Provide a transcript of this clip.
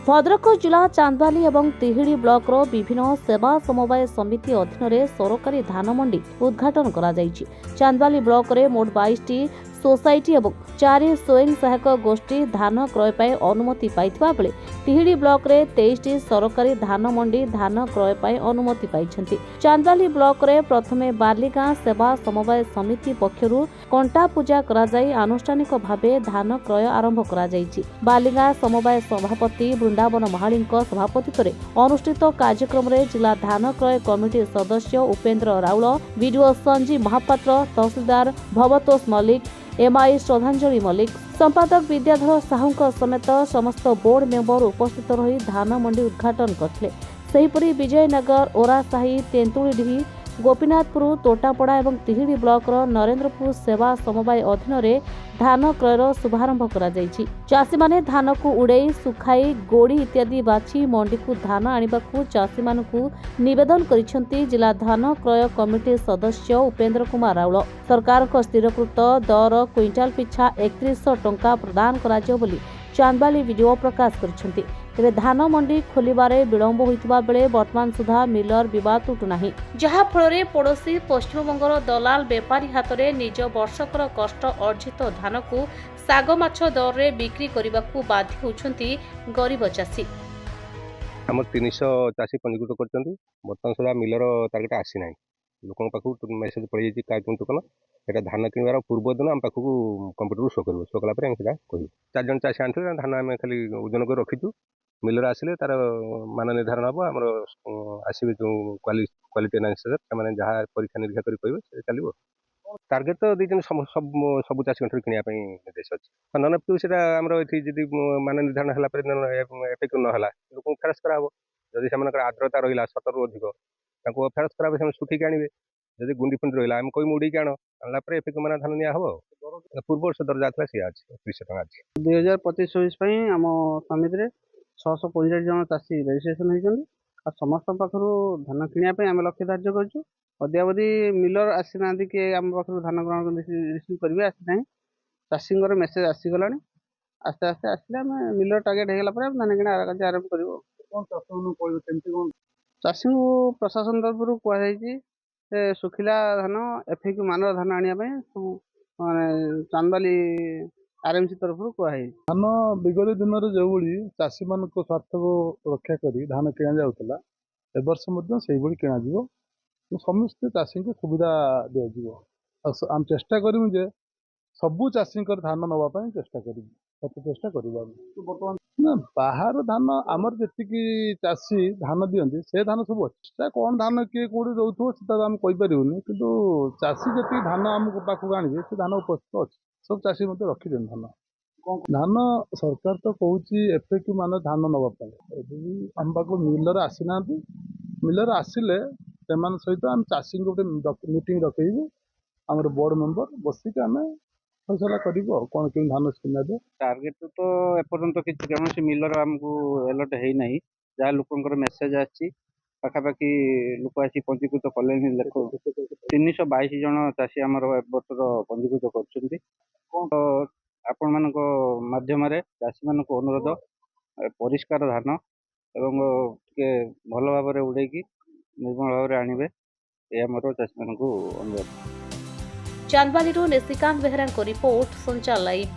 भद्रक जिला चांदवाली और तिहिड़ी ब्लॉकर विभिन्न सेवा समवाय समिति अधीन सरकारी धान मंडी उद्घाटन करा जायछि। चांदवाली ब्लॉक रे मोट 22 सोसाइटी और 4 स्वयं सहायक गोष्ठी धान क्रय पाई अनुमति पाइथिबा बेले तिहिड़ी ब्लॉक रे 23 सरकारी धान मंडी धान क्रय पाई अनुमति पाइछन्ति। चांदवाली ब्लॉक रे प्रथमे बालिगां सेवा समवाय समिति पक्षरु कंटा पूजा करा जाई आनुष्ठानिक भावे धान क्रय आरंभ करा जायछि। बालिगां समवाय सभापति वृंदावन महाळीଙ୍କ सभापतित्वरे अनुष्ठित कार्यक्रम रे जिला धान क्रय कमिटी सदस्य उपेन्द्र राउल, वीडियो संजीव महापात्र, तहसीलदार भवतोष मल्लिक, एमआई श्रद्धांजलि मल्लिक, संपादक विद्याधर साहू समेत समस्त बोर्ड मेंबर उपस्थित रही धान मंडी उद्घाटन करथिले। सेहिपरि विजयनगर, ओरासाही, तेंतुळीडीही, गोपीनाथपुर, तोटापड़ा और तिहिड़ी ब्लॉकर नरेंद्रपुर सेवा समवाय अधीन रे धान क्रयर शुभारंभ करा जायछि। चाषी माने धान को उड़ेई सुखाई गोड़ी इत्यादि बाछि मंडी को धान आनिबाकू चाषी मानकू निवेदन करिसेंति जिला धान क्रय कमिटी सदस्य उपेन्द्र कुमार राउल। सरकार को स्थिरकृत दर क्विंटाल पिछा 3100 टंका प्रदान कराजियो बोली चांदवाली वीडियो प्रकाश करिसेंति। तेरे धान मंडी खोलिबारे विलंब होइतबा बेले वर्तमान सुधा मिलर विवाद उठुनाही, जहा फଳରେ पड़ोशी पश्चिमबंगर दलाल बेपारी हातरे निज वर्षकर कष्ट अर्जित धान को साग माछ दर रे बिक्री करबाकू बाध्य होउछंती गरीब चाषी। आम 300 चाषी पंजीकृत करछंती। वर्तमान सुधा मिलर टार्गेट आसी नाही। लोकन पाखु मेसेज पड़ी जाई का किंतु कना एटा धान किनवार पूर्व दिन आम पाखु कंप्यूटर शो करबो। शो कला पर हम सेटा कहिबो। 4 जन चाषी आनथले धान आम खाली ओजन कर रखिछु। मिलर आसिले तार मान निर्धारण हम आमर आसबे जो क्वालिटी एनालिसिस से जहाँ परीक्षा निरीक्षा कर कहे चलो। टार्गेट तो दीजिए सब चाषी किनापी निर्देश अच्छे नन से आमर ये मान निर्धारण है एफेक्ट ना लोक फेरस्त कराब। जदि से आर्द्रता रहा 70 अधिक फेरस्त करावे से सुखिक आने। जब गुंडी फुंडी रहा आम कहीं उड़ीक आना एफेक्ट मान धान निया हम पूर्व वर्ष दर जाता सी अच्छे 200 टका अच्छे। 2025-26 आम समिति 665 जन चाषी रेजिस्ट्रेशन होती। समस्त पाखु धान किणापी आम लक्ष्य धार्य करूँ। अद्यावधि मिलर आसी ना कि आम पाखु धान ग्रहण रिसीव करेंगे आसी ना। चाषी मेसेज आसीगला आस्ते आस्ते आसले आम मिलर टार्गेट होगा धान किणा आरंभ कर। चाषी को प्रशासन तरफ कहुई सुखिला धान एफएक्यू मानर धान आने सब चांदवाली आरएमसी तरफ कहुई। धान विगत दिन में जो चाषी मान स्वार्थ को रक्षा कर धान किणा जाऊला एवर्ष से किणा समस्त चाषी को सुविधा दिज्व। आम चेष्टा करूँ जे सबू चाषी धान नापी चेष्टा चेष्टा बर्तमान ना बाहर धान आमर जी चाषी धान दिखती से धान सब अच्छे कौन धान किए कौटी दौथो से आम कहीपर कि चाषी जी धान आम पाखक आने से धान उपस्थित अच्छे सब चाषी मत रखी धान। धान सरकार तो कहूँ एफएक्यू मान धान नापी आम पाक मिलर आसी ना। मिलर आसिले सहित आम चाषी गोटे मीटिंग रखेबू आम बोर्ड मेंबर बसिक आम फैसला करूँ कौन कि धान स्कीम दे। टार्गेट तो एपर्यंत किसी कौन मिलर आमको अलर्ट है ना। जहाँ लोक मेसेज आखापाखि लोक आसी पंजीकृत कले 322 जन चाषी आम वर्ष पंजीकृत कर आपण मान माध्यम चाषी मान अनुरोध परिष्कार धान एवं टे भल भाव उड़े निर्मल भाव आणवे यह मोर चाषी मान अनुरोध। चांदवाली निशिकांत बेहरा रिपोर्ट संचार लाइव।